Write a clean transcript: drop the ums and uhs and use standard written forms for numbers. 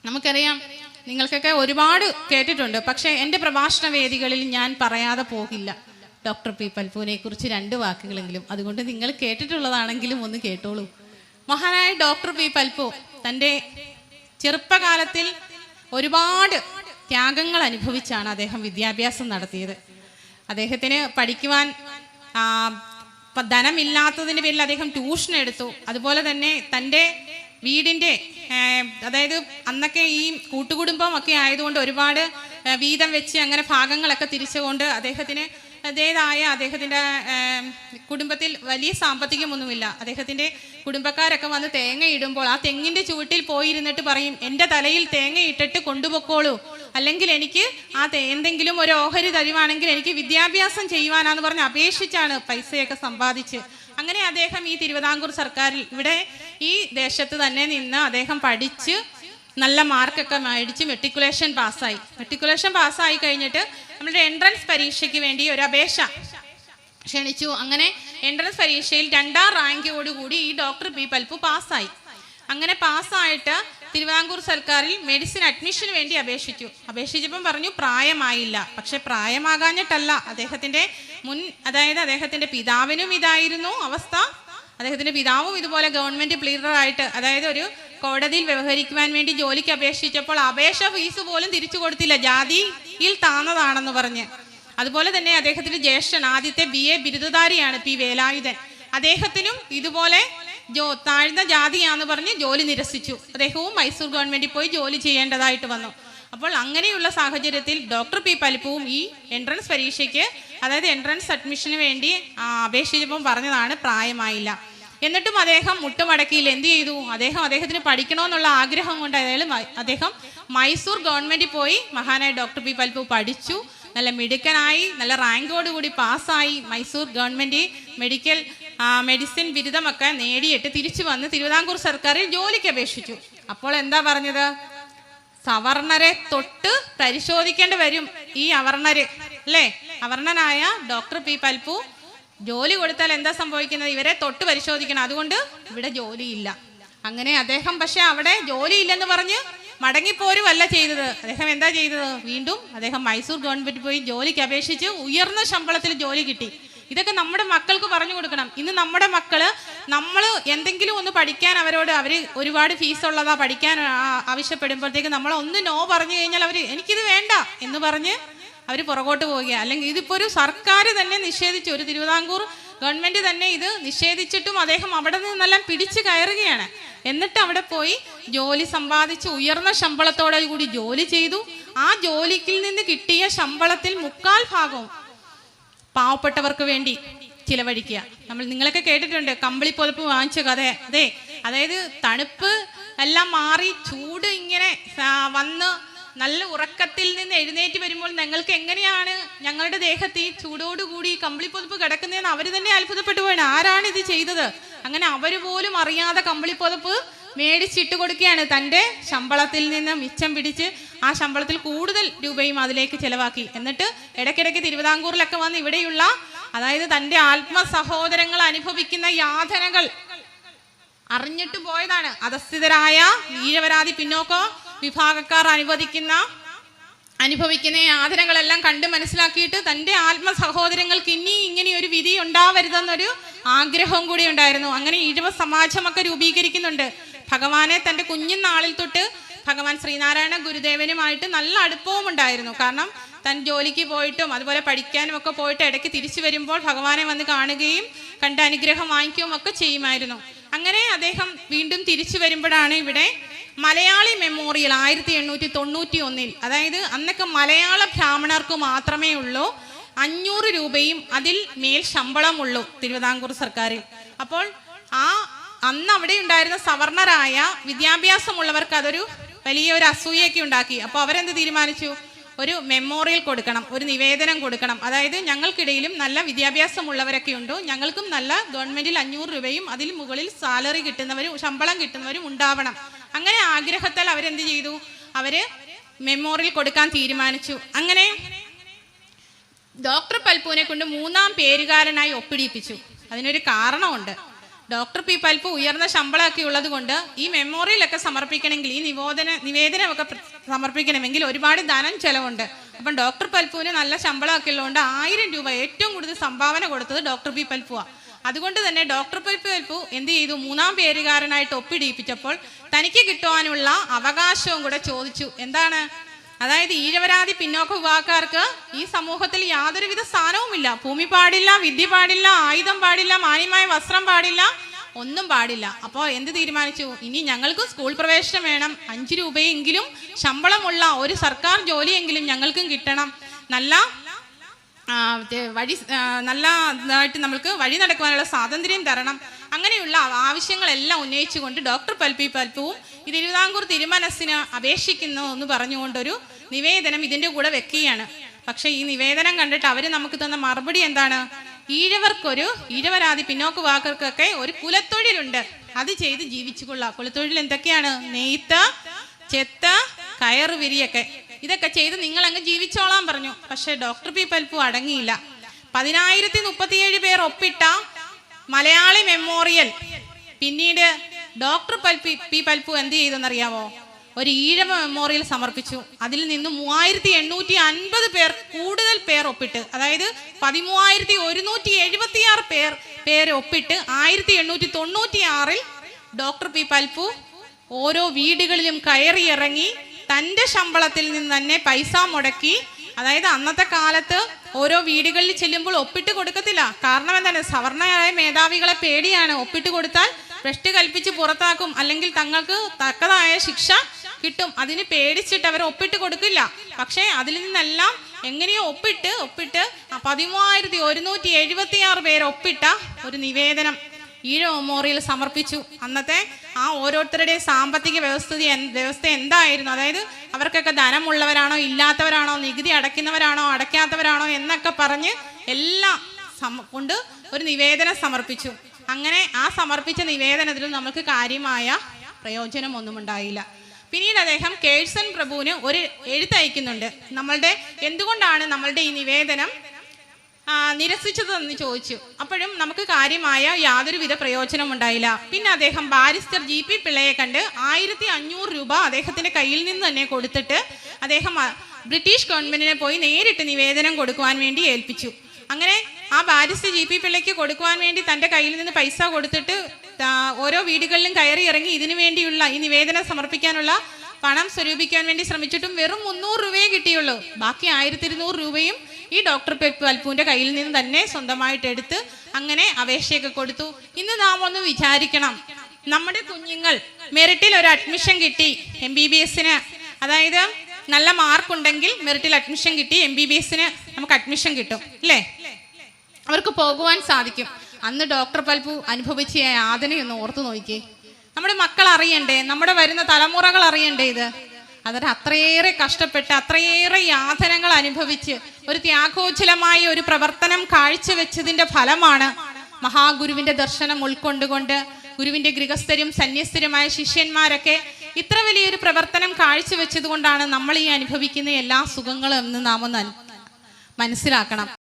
നമുക്കറിയാം, നിങ്ങൾക്കൊക്കെ ഒരുപാട് കേട്ടിട്ടുണ്ട്. പക്ഷേ എൻ്റെ പ്രഭാഷണ വേദികളിൽ ഞാൻ പറയാതെ പോകില്ല ഡോക്ടർ പി പൽപുവിനെ കുറിച്ച് 2 വാക്കുകളെങ്കിലും. അതുകൊണ്ട് നിങ്ങൾ കേട്ടിട്ടുള്ളതാണെങ്കിലും ഒന്ന് കേട്ടോളൂ. മഹാനായ ഡോക്ടർ പി പൽപു തൻ്റെ ചെറുപ്പകാലത്തിൽ ഒരുപാട് ത്യാഗങ്ങൾ അനുഭവിച്ചാണ് അദ്ദേഹം വിദ്യാഭ്യാസം നടത്തിയത്. അദ്ദേഹത്തിന് പഠിക്കുവാൻ ധനമില്ലാത്തതിൻ്റെ പേരിൽ അദ്ദേഹം ട്യൂഷൻ എടുത്തു. അതുപോലെ തന്നെ തൻ്റെ വീടിൻ്റെ, അതായത് അന്നൊക്കെ ഈ കൂട്ടുകുടുംബം ഒക്കെ ആയതുകൊണ്ട് ഒരുപാട് വീതം വെച്ച് അങ്ങനെ ഭാഗങ്ങളൊക്കെ തിരിച്ചുകൊണ്ട് അദ്ദേഹത്തിൻ്റെ കുടുംബത്തിൽ വലിയ സാമ്പത്തികമൊന്നുമില്ല. അദ്ദേഹത്തിൻ്റെ കുടുംബക്കാരൊക്കെ വന്ന് തേങ്ങ ഇടുമ്പോൾ ആ തെങ്ങിൻ്റെ ചുവട്ടിൽ പോയിരുന്നിട്ട് പറയും, എൻ്റെ തലയിൽ തേങ്ങ ഇട്ടിട്ട് കൊണ്ടുപോയിക്കോളൂ, അല്ലെങ്കിൽ എനിക്ക് എന്തെങ്കിലും ഒരു ഓഹരി തരുവാണെങ്കിൽ എനിക്ക് വിദ്യാഭ്യാസം ചെയ്യുവാനാന്ന് പറഞ്ഞ് അപേക്ഷിച്ചാണ് പൈസയൊക്കെ സമ്പാദിച്ച്. അങ്ങനെ അദ്ദേഹം ഈ തിരുവിതാംകൂർ സർക്കാരിൽ ഇവിടെ ഈ ദേശത്ത് തന്നെ നിന്ന് അദ്ദേഹം പഠിച്ച് നല്ല മാർക്കൊക്കെ മേടിച്ച് മെട്രിക്കുലേഷൻ പാസ്സായി കഴിഞ്ഞിട്ട് നമ്മളുടെ എൻട്രൻസ് പരീക്ഷയ്ക്ക് വേണ്ടി ഒരു അപേക്ഷ ക്ഷണിച്ചു. അങ്ങനെ എൻട്രൻസ് പരീക്ഷയിൽ 2ാം റാങ്കോടുകൂടി ഈ ഡോക്ടർ പി പൽപു പാസ്സായി. അങ്ങനെ പാസ്സായിട്ട് തിരുവിതാംകൂർ സർക്കാരിൽ മെഡിസിൻ അഡ്മിഷന് വേണ്ടി അപേക്ഷിച്ചപ്പം പറഞ്ഞു പ്രായമായില്ല. പക്ഷെ പ്രായമാകാഞ്ഞിട്ടല്ല, അദ്ദേഹത്തിൻ്റെ പിതാവിനും ഇതായിരുന്നു അവസ്ഥ. അദ്ദേഹത്തിൻ്റെ പിതാവും ഇതുപോലെ ഗവൺമെൻറ് പ്ലീഡറായിട്ട്, അതായത് ഒരു കോടതിയിൽ വ്യവഹരിക്കുവാൻ വേണ്ടി ജോലിക്ക് അപേക്ഷിച്ചപ്പോൾ അപേക്ഷ ഫീസ് പോലും തിരിച്ചു കൊടുത്തില്ല, ജാതിയിൽ താന്നതാണെന്ന് പറഞ്ഞ്. അതുപോലെ തന്നെ അദ്ദേഹത്തിൻ്റെ ജ്യേഷ്ഠൻ ആദ്യത്തെ BA ബിരുദധാരിയാണ് പി വേലായുധൻ. അദ്ദേഹത്തിനും ഇതുപോലെ താഴ്ന്ന ജാതിയാന്ന് പറഞ്ഞ് ജോലി നിരസിച്ചു. അദ്ദേഹവും മൈസൂർ ഗവൺമെൻറ്റിൽ പോയി ജോലി ചെയ്യേണ്ടതായിട്ട് വന്നു. അപ്പോൾ അങ്ങനെയുള്ള സാഹചര്യത്തിൽ ഡോക്ടർ പി പൽപുവും ഈ എൻട്രൻസ് പരീക്ഷയ്ക്ക്, അതായത് എൻട്രൻസ് അഡ്മിഷന് വേണ്ടി അപേക്ഷിച്ചപ്പം പറഞ്ഞതാണ് പ്രായമായില്ല. എന്നിട്ടും അദ്ദേഹം മുട്ടുമടക്കിയിൽ എന്ത് ചെയ്തു? അദ്ദേഹത്തിന് പഠിക്കണമെന്നുള്ള ആഗ്രഹം കൊണ്ട് അദ്ദേഹം മൈസൂർ ഗവൺമെൻറ്റിൽ പോയി മഹാനായ ഡോക്ടർ പി പൽപു പഠിച്ചു. നല്ല മിടുക്കനായി, നല്ല റാങ്കോടുകൂടി പാസ്സായി. മൈസൂർ ഗവൺമെൻറ് മെഡിസിൻ ബിരുദമൊക്കെ നേടിയിട്ട് തിരിച്ചു വന്ന് തിരുവിതാംകൂർ സർക്കാരിൽ ജോലിക്ക് അപേക്ഷിച്ചു. അപ്പോൾ എന്താ പറഞ്ഞത്? സവർണരെ തൊട്ട് പരിശോധിക്കേണ്ടി വരും ഈ അവർണര്, അല്ലേ? അവർണനായ ഡോക്ടർ പി പൽപു ജോലി കൊടുത്താൽ എന്താ സംഭവിക്കുന്നത്? ഇവരെ തൊട്ട് പരിശോധിക്കണം, അതുകൊണ്ട് ഇവിടെ ജോലിയില്ല. അങ്ങനെ അദ്ദേഹം പക്ഷെ അവിടെ ജോലിയില്ലെന്ന് പറഞ്ഞ് മടങ്ങിപ്പോരുമല്ല ചെയ്തത്. അദ്ദേഹം എന്താ ചെയ്തത്? വീണ്ടും അദ്ദേഹം മൈസൂർ ഗവൺമെൻറ് പോയി ജോലിക്ക് അപേക്ഷിച്ച് ഉയർന്ന ശമ്പളത്തിൽ ജോലി കിട്ടി. ഇതൊക്കെ നമ്മുടെ മക്കൾക്ക് പറഞ്ഞു കൊടുക്കണം. ഇന്ന് നമ്മുടെ മക്കള് നമ്മൾ എന്തെങ്കിലും ഒന്ന് പഠിക്കാൻ അവർ ഒരുപാട് ഫീസുള്ളതാ പഠിക്കാൻ ആവശ്യപ്പെടുമ്പോഴത്തേക്ക് നമ്മൾ ഒന്ന് നോ പറഞ്ഞു കഴിഞ്ഞാൽ എനിക്കിത് വേണ്ട എന്ന് പറഞ്ഞ് അവർ പുറകോട്ട് പോവുക. അല്ലെങ്കിൽ ഇതിപ്പോൾ ഒരു സർക്കാർ തന്നെ നിഷേധിച്ചു, ഒരു തിരുവിതാംകൂർ ഗവൺമെൻറ് തന്നെ ഇത് നിഷേധിച്ചിട്ടും അദ്ദേഹം അവിടെ നിന്നെല്ലാം പിടിച്ചു കയറുകയാണ്. എന്നിട്ട് അവിടെ പോയി ജോലി സമ്പാദിച്ച് ഉയർന്ന ശമ്പളത്തോടെ കൂടി ജോലി ചെയ്തു. ആ ജോലിക്കിൽ നിന്ന് കിട്ടിയ ശമ്പളത്തിൽ 3/4 ഭാഗവും പാവപ്പെട്ടവർക്ക് വേണ്ടി ചിലവഴിക്കുക. നിങ്ങളൊക്കെ കേട്ടിട്ടുണ്ട് കമ്പിളി പുതപ്പ് വാങ്ങിച്ച കഥ. അതായത് തണുപ്പ് എല്ലാം മാറി ചൂട് ഇങ്ങനെ വന്ന് നല്ല ഉറക്കത്തിൽ നിന്ന് എഴുന്നേറ്റ് വരുമ്പോൾ ഞങ്ങൾക്ക് എങ്ങനെയാണ് ഞങ്ങളുടെ ദേഹത്ത് ഈ ചൂടോടുകൂടി കമ്പിളിപ്പൊതപ്പ് കിടക്കുന്നതെന്ന് അവർ തന്നെ അത്ഭുതപ്പെട്ടു പോയാണ്. ആരാണ് ഇത് ചെയ്തത്? അങ്ങനെ അവർ പോലും അറിയാതെ കമ്പിളിപ്പൊതപ്പ് മേടിച്ചിട്ട് കൊടുക്കുകയാണ്. തൻ്റെ ശമ്പളത്തിൽ നിന്ന് മിച്ചം പിടിച്ച് ആ ശമ്പളത്തിൽ കൂടുതൽ രൂപയും അതിലേക്ക് ചെലവാക്കി. എന്നിട്ട് ഇടയ്ക്കിടയ്ക്ക് തിരുവിതാംകൂറിലൊക്കെ വന്ന് ഇവിടെയുള്ള, അതായത് തൻ്റെ ആത്മസഹോദരങ്ങൾ അനുഭവിക്കുന്ന യാതനകൾ അറിഞ്ഞിട്ട് പോയതാണ്. അധസ്ഥിതരായ വീരപരാധി പിന്നോക്ക വിഭാഗക്കാർ അനുഭവിക്കുന്ന യാതനകളെല്ലാം കണ്ട് മനസ്സിലാക്കിയിട്ട് തൻ്റെ ആത്മസഹോദരങ്ങൾക്ക് ഇനി ഇങ്ങനെ ഒരു വിധി ഉണ്ടാവരുതെന്നൊരു ആഗ്രഹവും കൂടി ഉണ്ടായിരുന്നു. അങ്ങനെ ഈഴവ സമാജമൊക്കെ രൂപീകരിക്കുന്നുണ്ട്. ഭഗവാനെ തൻ്റെ കുഞ്ഞുനാളിൽ തൊട്ട് ഭഗവാൻ ശ്രീനാരായണ ഗുരുദേവനുമായിട്ട് നല്ല അടുപ്പവും ഉണ്ടായിരുന്നു. കാരണം താൻ ജോലിക്ക് പോയിട്ടും അതുപോലെ പഠിക്കാനും ഒക്കെ പോയിട്ട് ഇടയ്ക്ക് തിരിച്ചു വരുമ്പോൾ ഭഗവാനെ വന്ന് കാണുകയും കണ്ട് അനുഗ്രഹം വാങ്ങിക്കുകയും ഒക്കെ ചെയ്യുമായിരുന്നു. അങ്ങനെ അദ്ദേഹം വീണ്ടും തിരിച്ചു വരുമ്പോഴാണ് ഇവിടെ മലയാളി മെമ്മോറിയൽ 1891, അതായത് അന്നൊക്കെ മലയാള ബ്രാഹ്മണർക്ക് മാത്രമേ ഉള്ളൂ 500 രൂപയും അതിൽ മേൽ ശമ്പളമുള്ളൂ തിരുവിതാംകൂർ സർക്കാരിൽ. അപ്പോൾ അന്ന് അവിടെ ഉണ്ടായിരുന്ന സവർണരായ വിദ്യാഭ്യാസമുള്ളവർക്ക് അതൊരു വലിയൊരു അസൂയൊക്കെ ഉണ്ടാക്കി. അപ്പോൾ അവരെന്ത് തീരുമാനിച്ചു? ഒരു മെമ്മോറിയൽ കൊടുക്കണം, ഒരു നിവേദനം കൊടുക്കണം. അതായത് ഞങ്ങൾക്കിടയിലും നല്ല വിദ്യാഭ്യാസമുള്ളവരൊക്കെ ഉണ്ട്, ഞങ്ങൾക്കും നല്ല ഗവൺമെൻറ്റിൽ 500 രൂപയും അതിൽ മുകളിൽ സാലറി കിട്ടുന്നവരും ശമ്പളം കിട്ടുന്നവരും ഉണ്ടാവണം. അങ്ങനെ ആഗ്രഹത്താൽ അവരെന്ത് ചെയ്തു? അവര് മെമ്മോറിയൽ കൊടുക്കാൻ തീരുമാനിച്ചു. അങ്ങനെ ഡോക്ടർ പൽപുവിനെ കൊണ്ട് 3ാം പേരുകാരനായി ഒപ്പിടിപ്പിച്ചു. അതിനൊരു കാരണമുണ്ട്. ഡോക്ടർ പി പൽപ്പു ഉയർന്ന ശമ്പളമൊക്കെ ഉള്ളത് കൊണ്ട് ഈ മെമ്മോറിയലൊക്കെ സമർപ്പിക്കണമെങ്കിൽ, ഈ നിവേദനമൊക്കെ സമർപ്പിക്കണമെങ്കിൽ ഒരുപാട് ധനം ചെലവുണ്ട്. അപ്പം ഡോക്ടർ പൽപ്പുവിന് നല്ല ശമ്പളമൊക്കെ ഉള്ളതുകൊണ്ട് 1000 രൂപ ഏറ്റവും കൂടുതൽ സംഭാവന കൊടുത്തത് ഡോക്ടർ പി പൽപ്പുവാണ്. അതുകൊണ്ട് തന്നെ ഡോക്ടർ പി പൽപ്പു എന്ത് ചെയ്തു, 3-ാം പേരുകാരനായിട്ട് ഒപ്പിടിയിപ്പിച്ചപ്പോൾ തനിക്ക് കിട്ടുവാനുള്ള അവകാശവും കൂടെ ചോദിച്ചു. എന്താണ്? അതായത് ഈഴവരാതി പിന്നോക്ക വിഭാഗക്കാർക്ക് ഈ സമൂഹത്തിൽ യാതൊരുവിധ സ്ഥാനവുമില്ല. ഭൂമി പാടില്ല, വിദ്യ പാടില്ല, ആയുധം പാടില്ല, മാന്യമായ വസ്ത്രം പാടില്ല, ഒന്നും പാടില്ല. അപ്പോൾ എന്ത് തീരുമാനിച്ചു? ഇനി ഞങ്ങൾക്ക് സ്കൂൾ പ്രവേശനം വേണം, 5 രൂപയെങ്കിലും ശമ്പളമുള്ള ഒരു സർക്കാർ ജോലിയെങ്കിലും ഞങ്ങൾക്കും കിട്ടണം, നല്ലതായിട്ട് നമ്മൾക്ക് വഴി നടക്കുവാനുള്ള സ്വാതന്ത്ര്യം തരണം. അങ്ങനെയുള്ള ആവശ്യങ്ങളെല്ലാം ഉന്നയിച്ചുകൊണ്ട് ഡോക്ടർ പൽപ്പുവും ഇത് തിരുവിതാംകൂർ തിരുമനസ്സിന് അപേക്ഷിക്കുന്നു എന്ന് പറഞ്ഞുകൊണ്ടൊരു നിവേദനം ഇതിൻ്റെ കൂടെ വെക്കുകയാണ്. പക്ഷേ ഈ നിവേദനം കണ്ടിട്ട് അവർ നമുക്ക് തന്ന മറുപടി എന്താണ്? ഈഴവരാതി പിന്നോക്ക വിഭാഗക്കാർക്കൊക്കെ ഒരു കുലത്തൊഴിലുണ്ട്, അത് ചെയ്ത് ജീവിച്ചുകൊള്ളാം. കുലത്തൊഴിൽ എന്തൊക്കെയാണ്? നെയ്ത്ത്, ചെത്ത്, കയറ് വിരിയൊക്കെ, ഇതൊക്കെ ചെയ്ത് നിങ്ങൾ അങ്ങ് ജീവിച്ചോളാൻ പറഞ്ഞു. പക്ഷെ ഡോക്ടർ പി പൽപ്പു അടങ്ങിയില്ല. 10,037 പേർ ഒപ്പിട്ട മലയാളി മെമ്മോറിയൽ പിന്നീട് ഡോക്ടർ പി പൽപ്പു എന്ത് ചെയ്തെന്നറിയാമോ? ഒരു ഈഴവ മെമ്മോറിയൽ സമർപ്പിച്ചു. അതിൽ നിന്ന് 3850 കൂടുതൽ പേർ ഒപ്പിട്ട്, അതായത് 13,176 പേര് ഒപ്പിട്ട് 1896 ഡോക്ടർ പി പൽപ്പു ഓരോ വീടുകളിലും കയറി ഇറങ്ങി തൻ്റെ ശമ്പളത്തിൽ നിന്ന് തന്നെ പൈസ മുടക്കി. അതായത് അന്നത്തെ കാലത്ത് ഓരോ വീടുകളിൽ ചെല്ലുമ്പോൾ ഒപ്പിട്ട് കൊടുക്കത്തില്ല. കാരണം എന്താണ്? സവർണയായ മേധാവികളെ പേടിയാണ്. ഒപ്പിട്ട് കൊടുത്താൽ ഭ്രഷ്ട് കൽപ്പിച്ച് പുറത്താക്കും, അല്ലെങ്കിൽ തങ്ങൾക്ക് തക്കതായ ശിക്ഷ കിട്ടും. അതിന് പേടിച്ചിട്ട് അവർ ഒപ്പിട്ട് കൊടുക്കില്ല. പക്ഷേ അതിൽ നിന്നെല്ലാം എങ്ങനെയോ ഒപ്പിട്ട് 13,176 പേര് ഒപ്പിട്ട ഒരു നിവേദനം ഈഴവ മെമ്മോറിയൽ സമർപ്പിച്ചു. അന്നത്തെ ആ ഓരോരുത്തരുടെയും സാമ്പത്തിക വ്യവസ്ഥ എന്തായിരുന്നു? അതായത് അവർക്കൊക്കെ ധനമുള്ളവരാണോ, ഇല്ലാത്തവരാണോ, നികുതി അടയ്ക്കുന്നവരാണോ, അടയ്ക്കാത്തവരാണോ എന്നൊക്കെ പറഞ്ഞ് എല്ലാം കൊണ്ട് ഒരു നിവേദനം സമർപ്പിച്ചു. അങ്ങനെ ആ സമർപ്പിച്ച നിവേദനത്തിലും നമുക്ക് കാര്യമായ പ്രയോജനമൊന്നും ഉണ്ടായില്ല. പിന്നീട് അദ്ദേഹം കേഴ്സൺ പ്രഭുവിന് ഒരു എഴുത്തയക്കുന്നുണ്ട്. എന്തുകൊണ്ടാണ് നമ്മളുടെ ഈ നിവേദനം നിരസിച്ചതെന്ന് ചോദിച്ചു. അപ്പോഴും നമുക്ക് കാര്യമായ യാതൊരുവിധ പ്രയോജനം ഉണ്ടായില്ല. പിന്നെ അദ്ദേഹം ബാരിസ്റ്റർ GP പിള്ളയെ കണ്ട് 1500 രൂപ അദ്ദേഹത്തിന്റെ കയ്യിൽ നിന്ന് തന്നെ കൊടുത്തിട്ട് അദ്ദേഹം ബ്രിട്ടീഷ് ഗവൺമെന്റിനെ പോയി നേരിട്ട് നിവേദനം കൊടുക്കുവാൻ വേണ്ടി ഏൽപ്പിച്ചു. അങ്ങനെ ആ ബാരിസ്റ്റർ GP പിള്ളയ്ക്ക് കൊടുക്കുവാൻ വേണ്ടി തൻ്റെ കയ്യിൽ നിന്ന് പൈസ കൊടുത്തിട്ട് ഓരോ വീടുകളിലും കയറി ഇറങ്ങി ഇതിനു വേണ്ടിയുള്ള ഈ നിവേദനം സമർപ്പിക്കാനുള്ള പണം സ്വരൂപിക്കാൻ വേണ്ടി ശ്രമിച്ചിട്ടും വെറും 300 രൂപയെ കിട്ടിയുള്ളൂ. ബാക്കി 1200 രൂപയും ഈ ഡോക്ടർ പി പൽപ്പുവിൻ്റെ കയ്യിൽ നിന്ന് തന്നെ സ്വന്തമായിട്ട് എടുത്ത് അങ്ങനെ അപേക്ഷയൊക്കെ കൊടുത്തു. ഇന്ന് നാം ഒന്ന് വിചാരിക്കണം, നമ്മുടെ കുഞ്ഞുങ്ങൾ മെറിറ്റിൽ ഒരു അഡ്മിഷൻ കിട്ടി MBBSന്, അതായത് നല്ല മാർക്കുണ്ടെങ്കിൽ മെറിറ്റിൽ അഡ്മിഷൻ കിട്ടി MBBSന് നമുക്ക് അഡ്മിഷൻ കിട്ടും അല്ലേ? അവർക്ക് പോകുവാൻ സാധിക്കും. അന്ന് ഡോക്ടർ പൽപ്പു അനുഭവിച്ച യാതനയൊന്ന് ഓർത്തു നോക്കിയേ. നമ്മുടെ മക്കൾ അറിയണ്ടേ, നമ്മുടെ വരുന്ന തലമുറകൾ അറിയണ്ടേ ഇത്? അതിന് അത്രയേറെ കഷ്ടപ്പെട്ട് അത്രയേറെ യാതനകൾ അനുഭവിച്ച് ഒരു ത്യാഗോജ്വലമായ ഒരു പ്രവർത്തനം കാഴ്ചവെച്ചതിൻ്റെ ഫലമാണ് മഹാഗുരുവിൻ്റെ ദർശനം ഉൾക്കൊണ്ടുകൊണ്ട് ഗുരുവിൻ്റെ ഗൃഹസ്ഥരും സന്യസ്തരുമായ ശിഷ്യന്മാരൊക്കെ ഇത്ര വലിയൊരു പ്രവർത്തനം കാഴ്ചവെച്ചത് കൊണ്ടാണ് നമ്മൾ ഈ അനുഭവിക്കുന്ന എല്ലാ സുഖങ്ങളും എന്ന് നാം മനസ്സിലാക്കണം.